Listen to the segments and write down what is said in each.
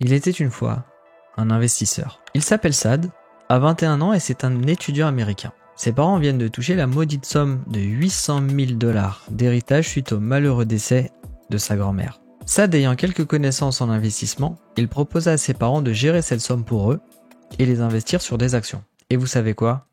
Il était une fois un investisseur. Il s'appelle Saad, a 21 ans et c'est un étudiant américain. Ses parents viennent de toucher la maudite somme de 800 000 $ d'héritage suite au malheureux décès de sa grand-mère. Saad ayant quelques connaissances en investissement, il proposa à ses parents de gérer cette somme pour eux et les investir sur des actions. Et vous savez quoi?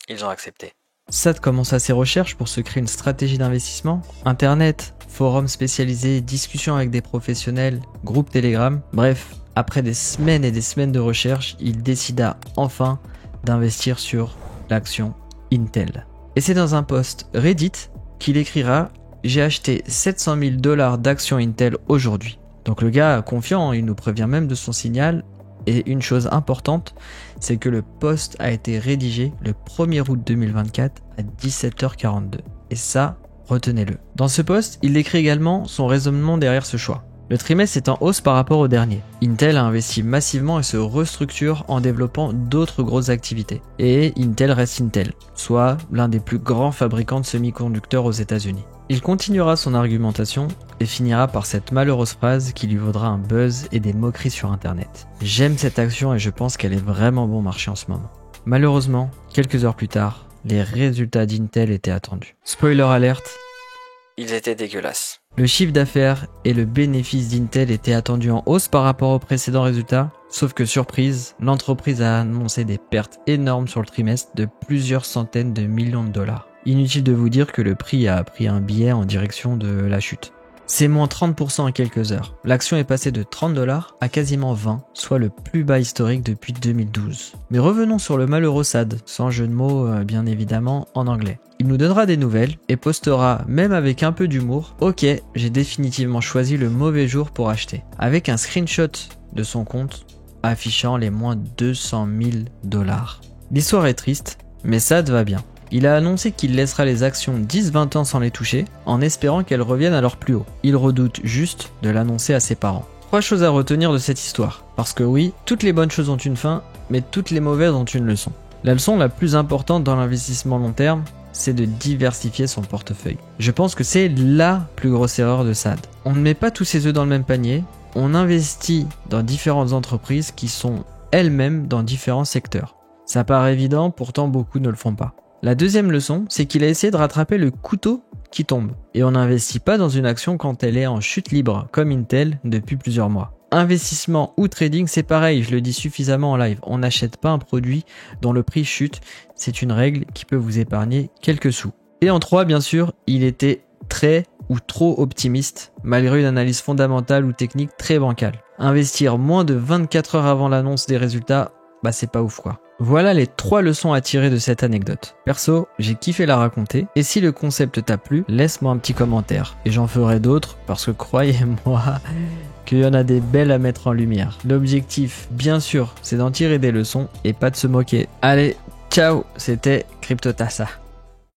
Ils ont accepté. Saad commença ses recherches pour se créer une stratégie d'investissement. Internet, forums spécialisés, discussions avec des professionnels, groupe Telegram. Bref, après des semaines et des semaines de recherche, il décida enfin d'investir sur l'action Intel. Et c'est dans un post Reddit qu'il écrira « J'ai acheté 700 000 $ d'actions Intel aujourd'hui ». Donc le gars confiant, il nous prévient même de son signal. Et une chose importante, c'est que le post a été rédigé le 1er août 2024 à 17h42. Et ça, retenez-le. Dans ce post, il décrit également son raisonnement derrière ce choix. Le trimestre est en hausse par rapport au dernier. Intel a investi massivement et se restructure en développant d'autres grosses activités. Et Intel reste Intel, soit l'un des plus grands fabricants de semi-conducteurs aux États-Unis. Il continuera son argumentation et finira par cette malheureuse phrase qui lui vaudra un buzz et des moqueries sur internet. J'aime cette action et je pense qu'elle est vraiment bon marché en ce moment. Malheureusement, quelques heures plus tard, les résultats d'Intel étaient attendus. Spoiler alert, ils étaient dégueulasses. Le chiffre d'affaires et le bénéfice d'Intel étaient attendus en hausse par rapport aux précédents résultats, sauf que surprise, l'entreprise a annoncé des pertes énormes sur le trimestre de plusieurs centaines de millions de dollars. Inutile de vous dire que le prix a pris un biais en direction de la chute. C'est moins 30% en quelques heures. L'action est passée de 30 $ à quasiment 20, soit le plus bas historique depuis 2012. Mais revenons sur le malheureux Saad, sans jeu de mots bien évidemment en anglais. Il nous donnera des nouvelles et postera, même avec un peu d'humour, « Ok, j'ai définitivement choisi le mauvais jour pour acheter », avec un screenshot de son compte affichant les moins 200 000 $. L'histoire est triste, mais Saad va bien. Il a annoncé qu'il laissera les actions 10-20 ans sans les toucher, en espérant qu'elles reviennent à leur plus haut. Il redoute juste de l'annoncer à ses parents. 3 choses à retenir de cette histoire. Parce que oui, toutes les bonnes choses ont une fin, mais toutes les mauvaises ont une leçon. La leçon la plus importante dans l'investissement long terme, c'est de diversifier son portefeuille. Je pense que c'est la plus grosse erreur de Saad. On ne met pas tous ses œufs dans le même panier, on investit dans différentes entreprises qui sont elles-mêmes dans différents secteurs. Ça paraît évident, pourtant beaucoup ne le font pas. La deuxième leçon, c'est qu'il a essayé de rattraper le couteau qui tombe. Et on n'investit pas dans une action quand elle est en chute libre, comme Intel depuis plusieurs mois. Investissement ou trading, c'est pareil, je le dis suffisamment en live. On n'achète pas un produit dont le prix chute. C'est une règle qui peut vous épargner quelques sous. Et en 3, bien sûr, il était très ou trop optimiste, malgré une analyse fondamentale ou technique très bancale. Investir moins de 24 heures avant l'annonce des résultats, bah c'est pas ouf quoi. Voilà les 3 leçons à tirer de cette anecdote. Perso, j'ai kiffé la raconter, et si le concept t'a plu, laisse-moi un petit commentaire. Et j'en ferai d'autres, parce que croyez-moi qu'il y en a des belles à mettre en lumière. L'objectif, bien sûr, c'est d'en tirer des leçons, et pas de se moquer. Allez, ciao, c'était CryptoTassa.